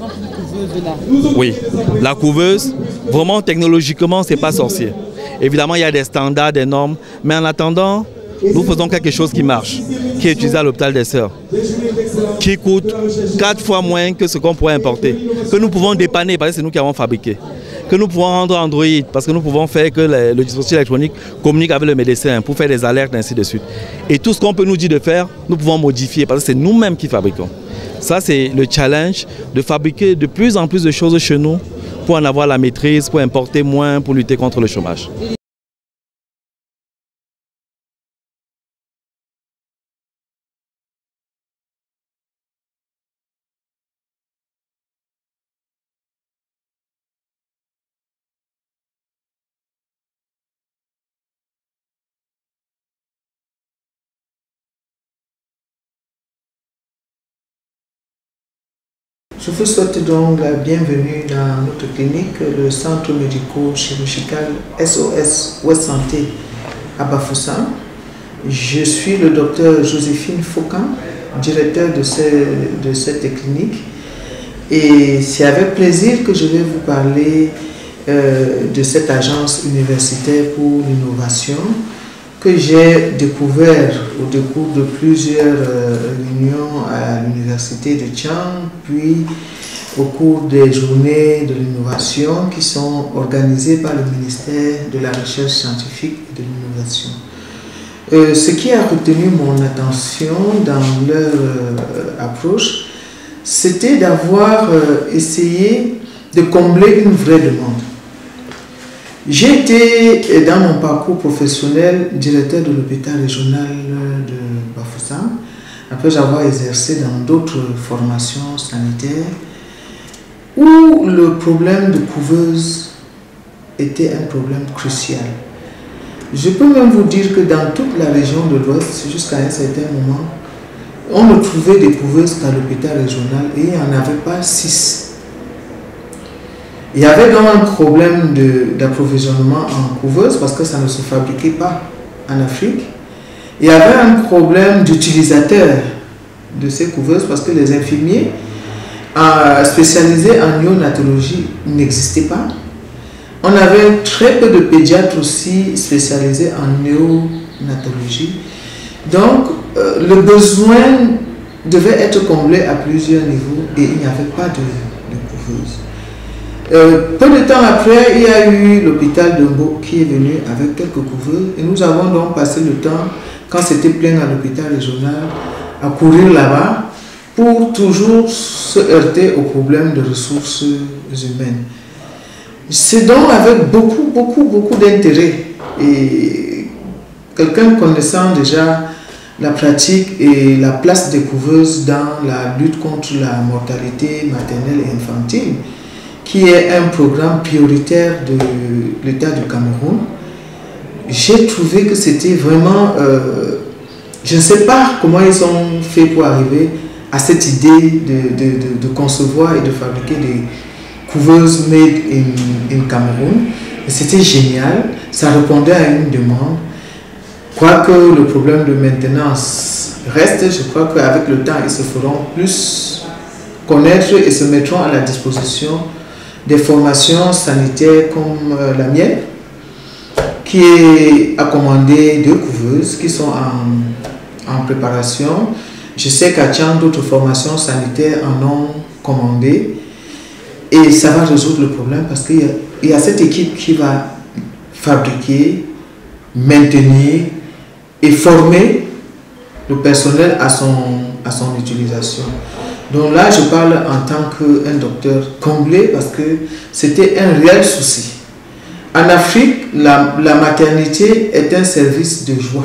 exemple une couveuse là. Oui, la couveuse, vraiment technologiquement, c'est pas sorcier. Évidemment, il y a des standards, des normes, mais en attendant, nous faisons quelque chose qui marche, qui est utilisé à l'hôpital des Sœurs, qui coûte 4 fois moins que ce qu'on pourrait importer, que nous pouvons dépanner parce que c'est nous qui avons fabriqué, que nous pouvons rendre Android parce que nous pouvons faire que le dispositif électronique communique avec le médecin pour faire des alertes, ainsi de suite. Et tout ce qu'on peut nous dire de faire, nous pouvons modifier parce que c'est nous-mêmes qui fabriquons. Ça, c'est le challenge de fabriquer de plus en plus de choses chez nous pour en avoir la maîtrise, pour importer moins, pour lutter contre le chômage. Je vous souhaite donc la bienvenue dans notre clinique, le centre médico-chirurgical SOS Ouest Santé à Bafoussam. Je suis le docteur Joséphine Faucan, directeur de cette clinique. Et c'est avec plaisir que je vais vous parler de cette agence universitaire pour l'innovation que j'ai découvert au cours de plusieurs réunions à l'université de Tchang, puis au cours des journées de l'innovation qui sont organisées par le ministère de la Recherche scientifique et de l'innovation. Ce qui a retenu mon attention dans leur approche, c'était d'avoir essayé de combler une vraie demande. J'ai été, dans mon parcours professionnel, directeur de l'hôpital régional de Bafoussam, après avoir exercé dans d'autres formations sanitaires, où le problème de couveuse était un problème crucial. Je peux même vous dire que dans toute la région de l'Ouest, jusqu'à un certain moment, on ne trouvait des couveuses qu'à l'hôpital régional et il n'y en avait pas 6. Il y avait donc un problème d'approvisionnement en couveuse parce que ça ne se fabriquait pas en Afrique. Il y avait un problème d'utilisateurs de ces couveuses parce que les infirmiers spécialisés en néonatologie n'existaient pas. On avait très peu de pédiatres aussi spécialisés en néonatologie. Donc, le besoin devait être comblé à plusieurs niveaux et il n'y avait pas de couveuse. Peu de temps après, il y a eu l'hôpital de Mbo qui est venu avec quelques couveuses et nous avons donc passé le temps, quand c'était plein à l'hôpital régional, à courir là-bas pour toujours se heurter au problème de ressources humaines. C'est donc avec beaucoup d'intérêt et quelqu'un connaissant déjà la pratique et la place des couveuses dans la lutte contre la mortalité maternelle et infantile, qui est un programme prioritaire de l'État du Cameroun, j'ai trouvé que c'était vraiment... je ne sais pas comment ils ont fait pour arriver à cette idée de concevoir et de fabriquer des couveuses made in Cameroun. C'était génial, ça répondait à une demande. Quoique le problème de maintenance reste, je crois qu'avec le temps, ils se feront plus connaître et se mettront à la disposition des formations sanitaires comme la mienne, qui est à commander 2 couveuses qui sont en préparation. Je sais qu'à Tchang, d'autres formations sanitaires en ont commandé et ça va résoudre le problème parce qu'il y a cette équipe qui va fabriquer, maintenir et former le personnel à son utilisation. Donc là, je parle en tant qu'un docteur comblé parce que c'était un réel souci. En Afrique, la maternité est un service de joie.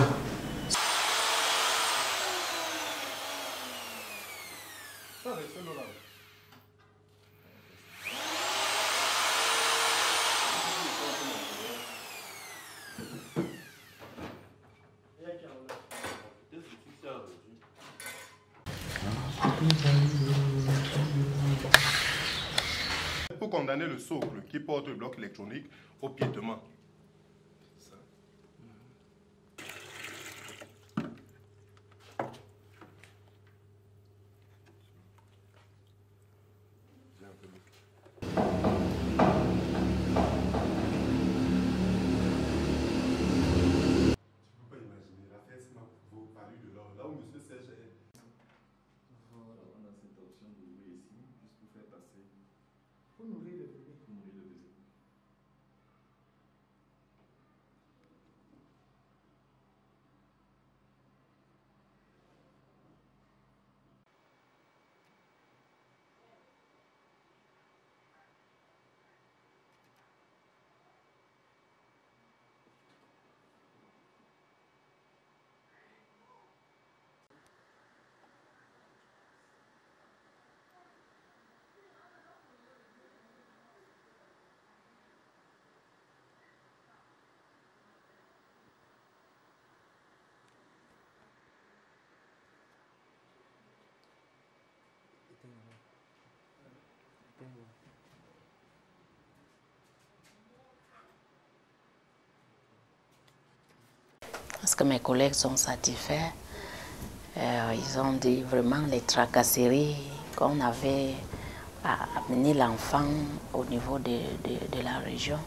Pour condamner le socle qui porte le bloc électronique au piétement. que mes collègues sont satisfaits. Ils ont dit vraiment les tracasseries qu'on avait à amener l'enfant au niveau de la région,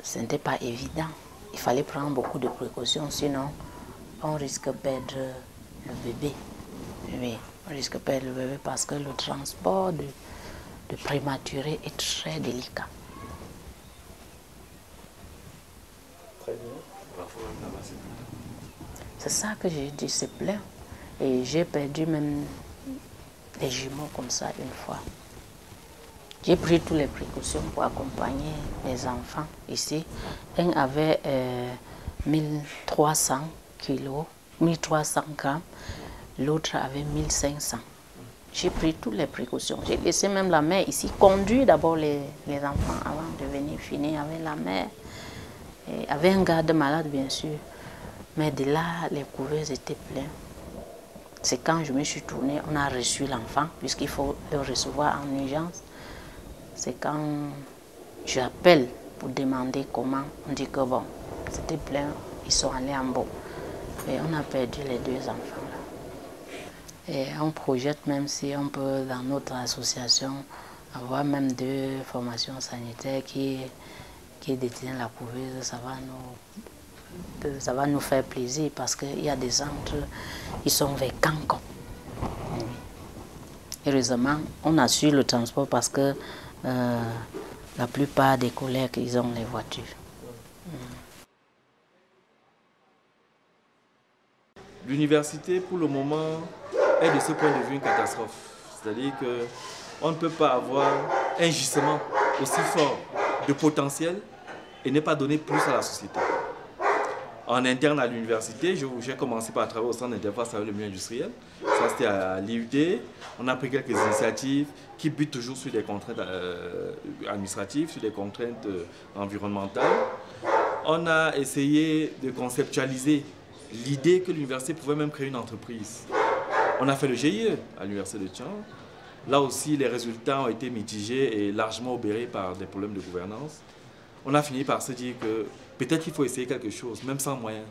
ce n'était pas évident. Il fallait prendre beaucoup de précautions, sinon on risque de perdre le bébé. Oui, on risque de perdre le bébé parce que le transport de prématuré est très délicat. Très bien. C'est ça que j'ai dit, c'est plein. Et j'ai perdu même des jumeaux comme ça une fois. J'ai pris toutes les précautions pour accompagner les enfants ici. Un avait 1300 kilos, 1300 grammes, l'autre avait 1500. J'ai pris toutes les précautions. J'ai laissé même la mère ici conduire d'abord les enfants avant de venir finir avec la mère. Et avec un garde malade, bien sûr. Mais de là, les couveuses étaient pleines. C'est quand je me suis tournée, on a reçu l'enfant, puisqu'il faut le recevoir en urgence. C'est quand j'appelle pour demander comment, on dit que bon, c'était plein, ils sont allés en bas. Et on a perdu les deux enfants là. Et on projette, même si on peut, dans notre association, avoir même 2 formations sanitaires qui détiennent la couveuse, ça va nous faire plaisir parce qu'il y a des centres, ils sont vers Cancom. Heureusement, on assure le transport parce que la plupart des collègues, ils ont les voitures. L'université, pour le moment, est de ce point de vue une catastrophe. C'est-à-dire qu'on ne peut pas avoir un gisement aussi fort de potentiel et ne pas donner plus à la société. En interne à l'université, j'ai commencé par travailler au centre d'interface avec le milieu industriel. Ça, c'était à l'IUT. On a pris quelques initiatives qui butent toujours sur des contraintes administratives, sur des contraintes environnementales. On a essayé de conceptualiser l'idée que l'université pouvait même créer une entreprise. On a fait le GIE à l'université de Tian. Là aussi, les résultats ont été mitigés et largement obérés par des problèmes de gouvernance. On a fini par se dire que peut-être qu'il faut essayer quelque chose, même sans moyens.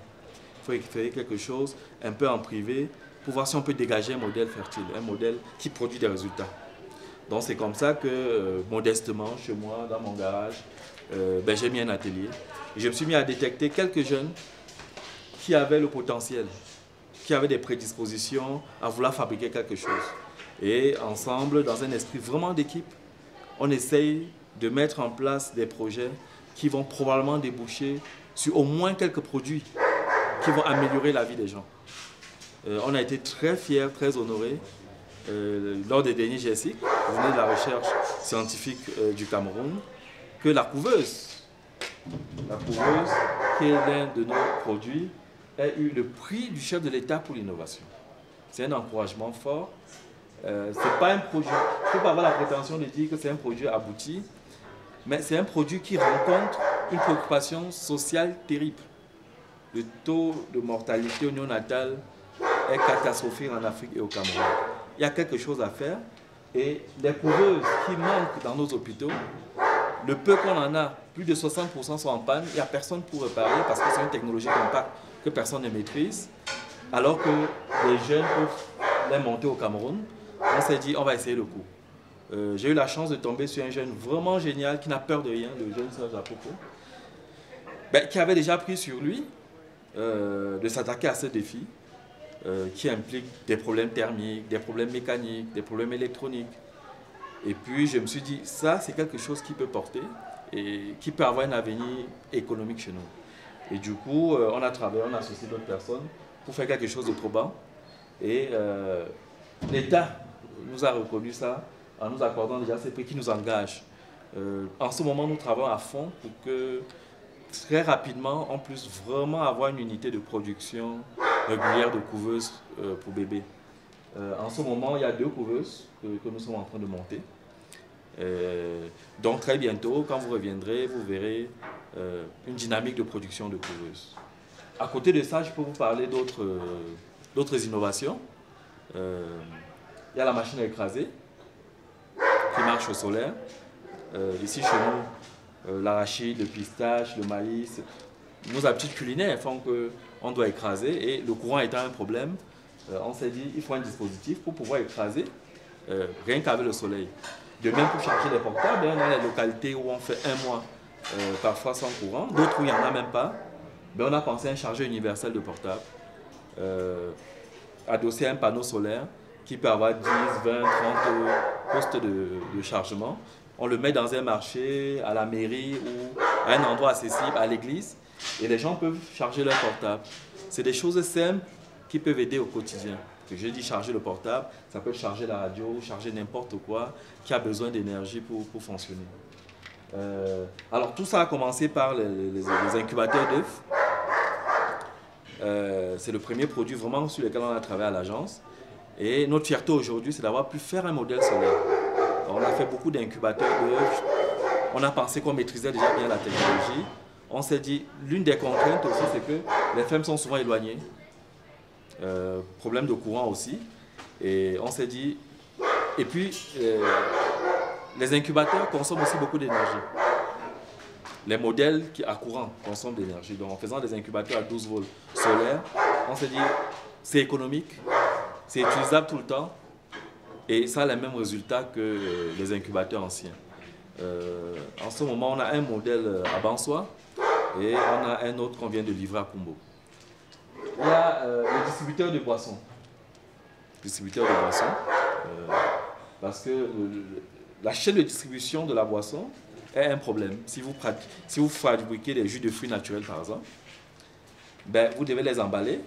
Il faut essayer quelque chose un peu en privé pour voir si on peut dégager un modèle fertile, un modèle qui produit des résultats. Donc c'est comme ça que, modestement, chez moi, dans mon garage, j'ai mis un atelier. Et je me suis mis à détecter quelques jeunes qui avaient le potentiel, qui avaient des prédispositions à vouloir fabriquer quelque chose. Et ensemble, dans un esprit vraiment d'équipe, on essaye de mettre en place des projets qui vont probablement déboucher sur au moins quelques produits qui vont améliorer la vie des gens. On a été très fiers, très honorés lors des derniers GSIC, journée de la recherche scientifique du Cameroun, que la couveuse, qui est l'un de nos produits, ait eu le prix du chef de l'État pour l'innovation. C'est un encouragement fort. C'est pas un produit, il ne faut pas avoir la prétention de dire que c'est un produit abouti, mais c'est un produit qui rencontre une préoccupation sociale terrible. Le taux de mortalité néonatale est catastrophique en Afrique et au Cameroun. Il y a quelque chose à faire et les couveuses qui manquent dans nos hôpitaux, le peu qu'on en a, plus de 60% sont en panne, il n'y a personne pour réparer parce que c'est une technologie compacte que personne ne maîtrise, alors que les jeunes peuvent les monter au Cameroun. On s'est dit, on va essayer le coup. J'ai eu la chance de tomber sur un jeune vraiment génial qui n'a peur de rien, le jeune Serge Apoko, qui avait déjà pris sur lui de s'attaquer à ce défi qui implique des problèmes thermiques, des problèmes mécaniques, des problèmes électroniques. Et puis je me suis dit, ça c'est quelque chose qui peut porter et qui peut avoir un avenir économique chez nous. Et du coup, on a travaillé, on a associé d'autres personnes pour faire quelque chose de probant. Et l'État nous a reconnu ça en nous accordant déjà ces prix qui nous engagent. En ce moment, nous travaillons à fond pour que très rapidement, on puisse vraiment avoir une unité de production régulière de couveuses pour bébés. En ce moment, il y a 2 couveuses que nous sommes en train de monter. Donc très bientôt, quand vous reviendrez, vous verrez une dynamique de production de couveuses. À côté de ça, je peux vous parler d'autres innovations. Il y a la machine à écraser qui marche au solaire. Ici chez nous, l'arachide, le pistache, le maïs, nos habitudes culinaires font qu'on doit écraser. Et le courant étant un problème, on s'est dit qu'il faut un dispositif pour pouvoir écraser rien qu'avec le soleil. De même pour charger les portables, on a les localités où on fait un mois parfois sans courant, d'autres où il n'y en a même pas. On a pensé à un chargeur universel de portable, adossé à un panneau solaire qui peut avoir 10, 20, 30 postes de chargement. On le met dans un marché, à la mairie ou à un endroit accessible, à l'église, et les gens peuvent charger leur portable. C'est des choses simples qui peuvent aider au quotidien. Je dis charger le portable, ça peut charger la radio, charger n'importe quoi qui a besoin d'énergie pour fonctionner. Alors tout ça a commencé par les incubateurs d'œufs. C'est le premier produit vraiment sur lequel on a travaillé à l'agence. Et notre fierté aujourd'hui, c'est d'avoir pu faire un modèle solaire. Alors, on a fait beaucoup d'incubateurs d'œufs. On a pensé qu'on maîtrisait déjà bien la technologie. On s'est dit, l'une des contraintes aussi, c'est que les fermes sont souvent éloignées. Problème de courant aussi. Et on s'est dit, et puis les incubateurs consomment aussi beaucoup d'énergie. Les modèles à courant consomment de l'énergie. Donc en faisant des incubateurs à 12 volts solaires, on s'est dit, c'est économique, c'est utilisable tout le temps et ça a les mêmes résultats que les incubateurs anciens. En ce moment, on a un modèle à Bansoa et on a un autre qu'on vient de livrer à Kumbo. Il y a le distributeur de boissons. Parce que la chaîne de distribution de la boisson est un problème. Si vous fabriquez des jus de fruits naturels par exemple, ben, vous devez les emballer,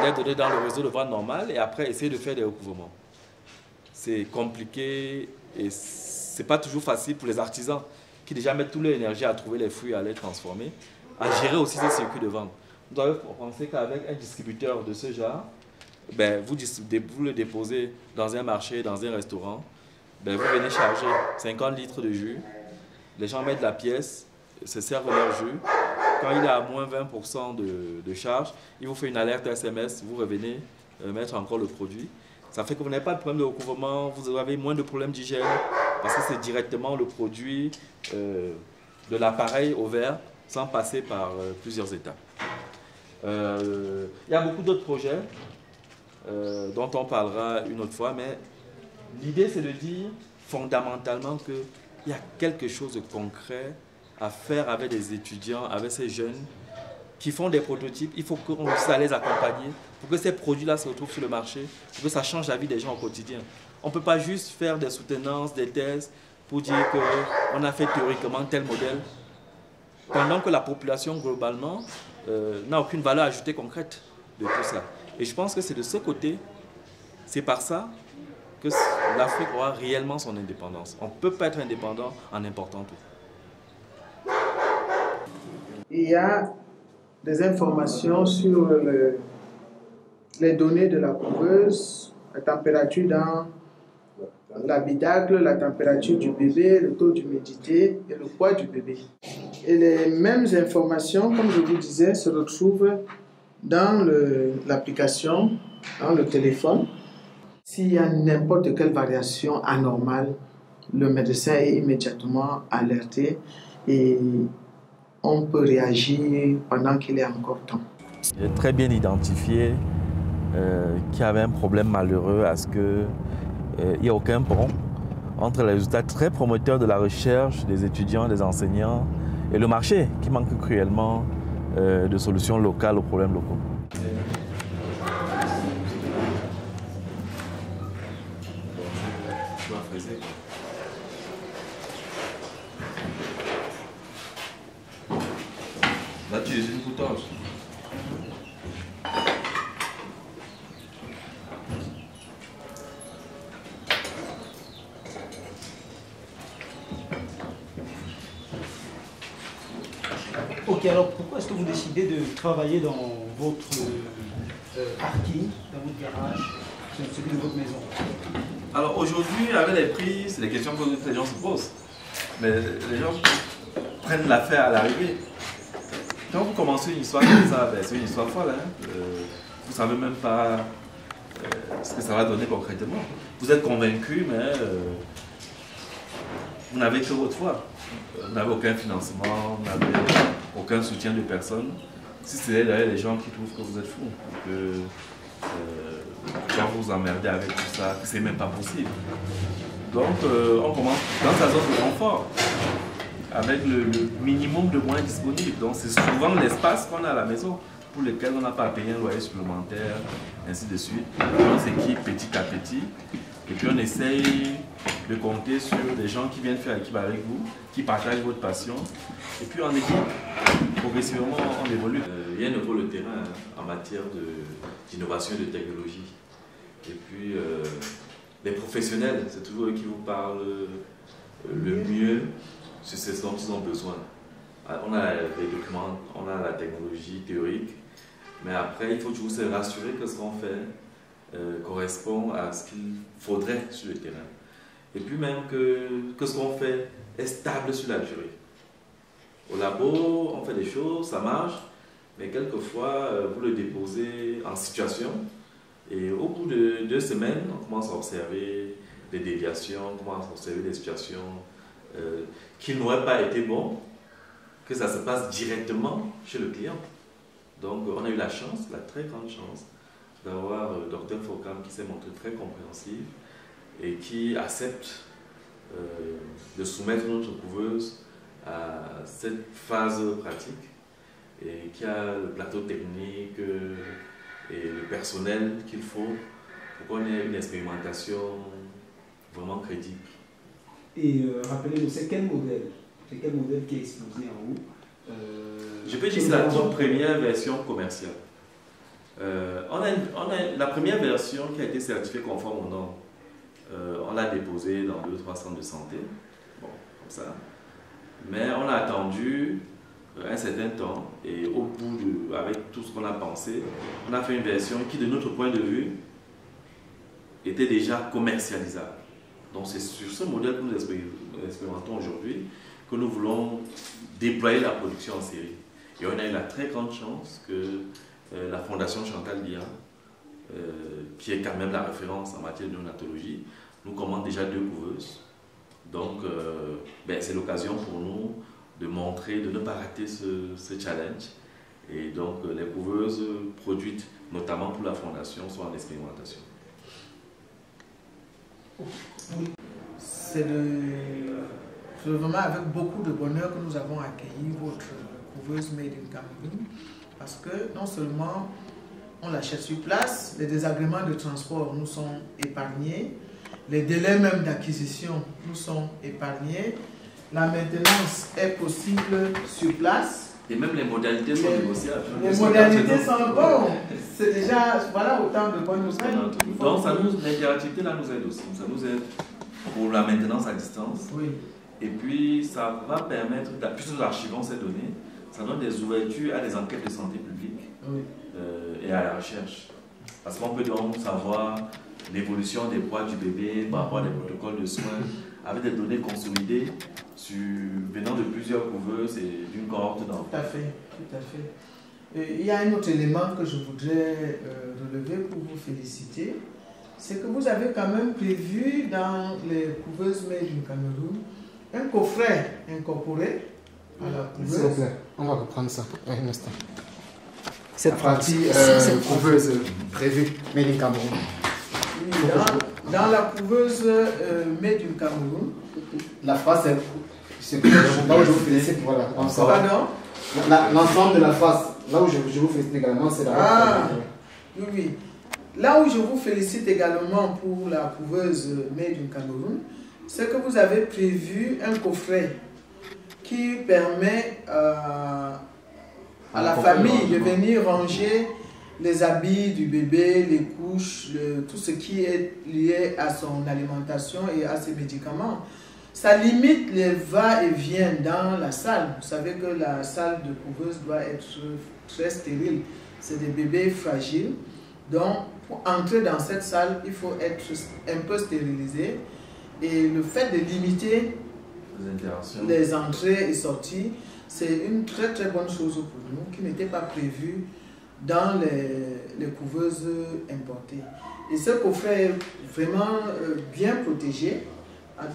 les donner dans le réseau de vente normal et après essayer de faire des recouvrements. C'est compliqué et c'est pas toujours facile pour les artisans qui déjà mettent toute leur énergie à trouver les fruits et à les transformer, à gérer aussi ces circuits de vente. Vous devez penser qu'avec un distributeur de ce genre, ben, vous le déposez dans un marché, dans un restaurant, ben, vous venez charger 50 litres de jus, les gens mettent la pièce, se servent leur jus. Quand il est à moins 20% de charge, il vous fait une alerte SMS, vous revenez mettre encore le produit. Ça fait que vous n'avez pas de problème de recouvrement, vous avez moins de problèmes d'hygiène, parce que c'est directement le produit de l'appareil au verre, sans passer par plusieurs étapes. Il y a beaucoup d'autres projets dont on parlera une autre fois, mais l'idée c'est de dire fondamentalement qu'il y a quelque chose de concret à faire avec des étudiants, avec ces jeunes qui font des prototypes. Il faut qu'on puisse les accompagner pour que ces produits-là se retrouvent sur le marché, pour que ça change la vie des gens au quotidien. On ne peut pas juste faire des soutenances, des thèses pour dire qu'on a fait théoriquement tel modèle, pendant que la population globalement n'a aucune valeur ajoutée concrète de tout ça. Et je pense que c'est de ce côté, c'est par ça que l'Afrique aura réellement son indépendance. On ne peut pas être indépendant en important tout. Il y a des informations sur les données de la couveuse, la température dans l'habitacle, la température du bébé, le taux d'humidité et le poids du bébé. Et les mêmes informations, comme je vous disais, se retrouvent dans l'application, dans le téléphone. S'il y a n'importe quelle variation anormale, le médecin est immédiatement alerté et on peut réagir pendant qu'il est encore temps. J'ai très bien identifié qu'il y avait un problème malheureux à ce qu'il n'y ait aucun pont entre les résultats très promoteurs de la recherche des étudiants, des enseignants et le marché qui manque cruellement de solutions locales aux problèmes locaux. Là, tu utilises une couteau. Ok, alors pourquoi est-ce que vous décidez de travailler dans votre parking, dans votre garage, celui de votre maison? Alors aujourd'hui, avec les prix, c'est des questions que les gens se posent. Mais les gens prennent l'affaire à l'arrivée. Quand vous commencez une histoire comme ça, ben, c'est une histoire folle. Hein? Vous ne savez même pas ce que ça va donner concrètement. Vous êtes convaincu, mais vous n'avez que votre foi. Vous n'avez aucun financement, vous n'avez aucun soutien de personne. Si c'est derrière les gens qui trouvent que vous êtes fou, que quand vous emmerdez avec tout ça, que c'est même pas possible. Donc on commence dans sa zone de confort, avec le minimum de moyens disponibles. Donc c'est souvent l'espace qu'on a à la maison, pour lequel on n'a pas à payer un loyer supplémentaire, ainsi de suite. On s'équipe petit à petit, et puis on essaye de compter sur des gens qui viennent faire équipe avec vous, qui partagent votre passion, et puis en équipe, progressivement on évolue. Il y a un nouveau le terrain en matière d'innovation et de technologie. Et puis les professionnels, c'est toujours eux qui vous parlent le mieux sur ce dont ils ont besoin. On a les documents, on a la technologie théorique, mais après il faut toujours se rassurer que ce qu'on fait correspond à ce qu'il faudrait sur le terrain. Et puis même que ce qu'on fait est stable sur la durée. Au labo, on fait des choses, ça marche, mais quelquefois vous le déposez en situation et au bout de 2 semaines, on commence à observer des déviations, on commence à observer des situations qui n'auraient pas été bonnes, que ça se passe directement chez le client. Donc on a eu la chance, la très grande chance, d'avoir Dr Fokam qui s'est montré très compréhensif et qui accepte de soumettre notre couveuse à cette phase pratique et qui a le plateau technique et le personnel qu'il faut pour qu'on ait une expérimentation vraiment crédible. Et rappelez-nous, c'est quel modèle qui est exposé en haut? Je peux dire que c'est la toute première version commerciale. On a la première version qui a été certifiée conforme aux normes. On l'a déposée dans 2 ou 3 centres de santé. Bon, comme ça. Mais on a attendu un certain temps et au bout avec tout ce qu'on a pensé, on a fait une version qui, de notre point de vue, était déjà commercialisable. Donc c'est sur ce modèle que nous expérimentons aujourd'hui que nous voulons déployer la production en série. Et on a eu la très grande chance que la Fondation Chantal Dian, qui est quand même la référence en matière de néonatologie, nous commande déjà 2 couveuses. Donc c'est l'occasion pour nous de montrer, de ne pas rater ce challenge. Et donc les couveuses produites notamment pour la Fondation sont en expérimentation. C'est vraiment avec beaucoup de bonheur que nous avons accueilli votre couveuse Made in Cameroun, parce que non seulement on l'achète sur place, les désagréments de transport nous sont épargnés, les délais même d'acquisition nous sont épargnés, la maintenance est possible sur place. Et même les modalités sont négociables. Les modalités sont bonnes. C'est déjà, voilà, autant de bonnes nouvelles. Donc l'interactivité là nous aide aussi. Ça nous aide pour la maintenance à distance. Oui. Et puis ça va permettre, puisque nous archivons ces données, ça donne des ouvertures à des enquêtes de santé publique. Oui. Et à la recherche. Parce qu'on peut donc savoir l'évolution des poids du bébé par rapport à des protocoles de soins avec des données consolidées venant de plusieurs couveuses et d'une cohorte d'enfants. Tout à fait, tout à fait. Il y a un autre élément que je voudrais relever pour vous féliciter, c'est que vous avez quand même prévu dans les couveuses Made in Cameroun un coffret incorporé à la couveuse. S'il vous plaît, on va reprendre ça un instant. Cette partie couveuse prévue Made in Cameroun. Oui, dans la couveuse Made in Cameroun, la phrase c'est là où je vous félicite, voilà. Pardon? L'ensemble de la phrase, là où je vous félicite également, c'est la oui, oui. Là où je vous félicite également pour la couveuse Made in Cameroun, c'est que vous avez prévu un coffret qui permet à la famille de venir ranger les habits du bébé, les couches, tout ce qui est lié à son alimentation et à ses médicaments. Ça limite les va-et-vient dans la salle. Vous savez que la salle de couveuse doit être très stérile. C'est des bébés fragiles. Donc, pour entrer dans cette salle, il faut être un peu stérilisé. Et le fait de limiter les entrées et sorties, c'est une très très bonne chose pour nous qui n'était pas prévue dans les couveuses importées. Et ce coffret est vraiment bien protégé,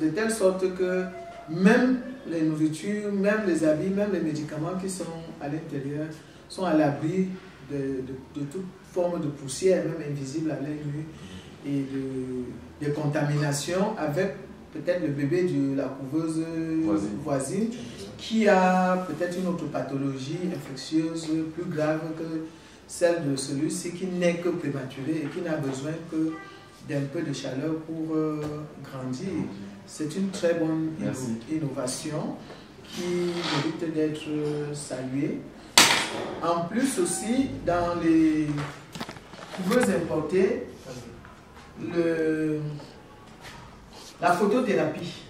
de telle sorte que même les nourritures, même les habits, même les médicaments qui sont à l'intérieur sont à l'abri de toute forme de poussière, même invisible à l'œil nu, et de contamination avec peut-être le bébé de la couveuse voisine qui a peut-être une autre pathologie infectieuse plus grave que celle de celui-ci qui n'est que prématuré et qui n'a besoin que d'un peu de chaleur pour grandir. C'est une très bonne innovation qui mérite d'être saluée. En plus aussi, dans les couveuses importées, la photothérapie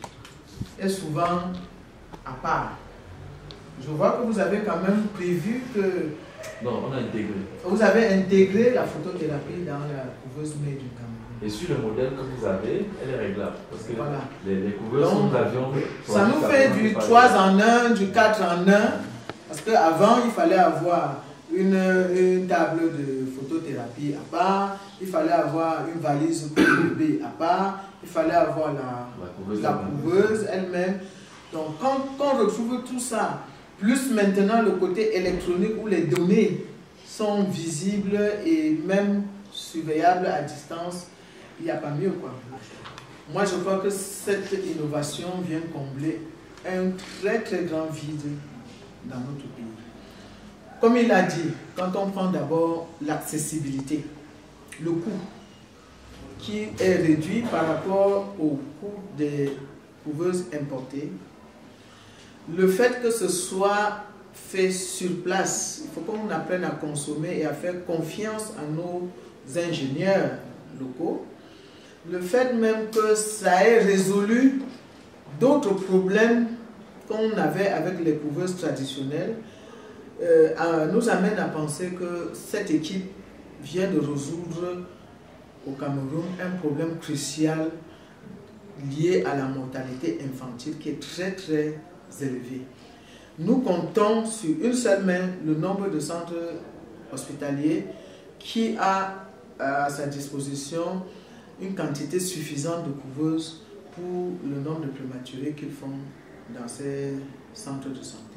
est souvent à part. Je vois que vous avez quand même prévu que... Non, on a intégré. Vous avez intégré la photothérapie dans la couveuse made du Cameroun. Et sur le modèle que vous avez, elle est réglable. Parce que voilà. les couveuses que nous avions... Ça nous fait du 3 en 1, du 4 en 1. Parce qu'avant, il fallait avoir une table de photothérapie à part, il fallait avoir une valise pour le bébé à part, il fallait avoir la couveuse elle-même. Donc quand on retrouve tout ça, plus maintenant le côté électronique où les données sont visibles et même surveillables à distance, il n'y a pas mieux, quoi. Moi je crois que cette innovation vient combler un très très grand vide dans notre pays. Comme il a dit, quand on prend d'abord l'accessibilité, le coût qui est réduit par rapport au coût des couveuses importées, le fait que ce soit fait sur place, il faut qu'on apprenne à consommer et à faire confiance à nos ingénieurs locaux, le fait même que ça ait résolu d'autres problèmes qu'on avait avec les couveuses traditionnelles, nous amène à penser que cette équipe vient de résoudre au Cameroun un problème crucial lié à la mortalité infantile qui est très très élevé. Nous comptons sur une seule main le nombre de centres hospitaliers qui a à sa disposition une quantité suffisante de couveuses pour le nombre de prématurés qu'ils font dans ces centres de santé.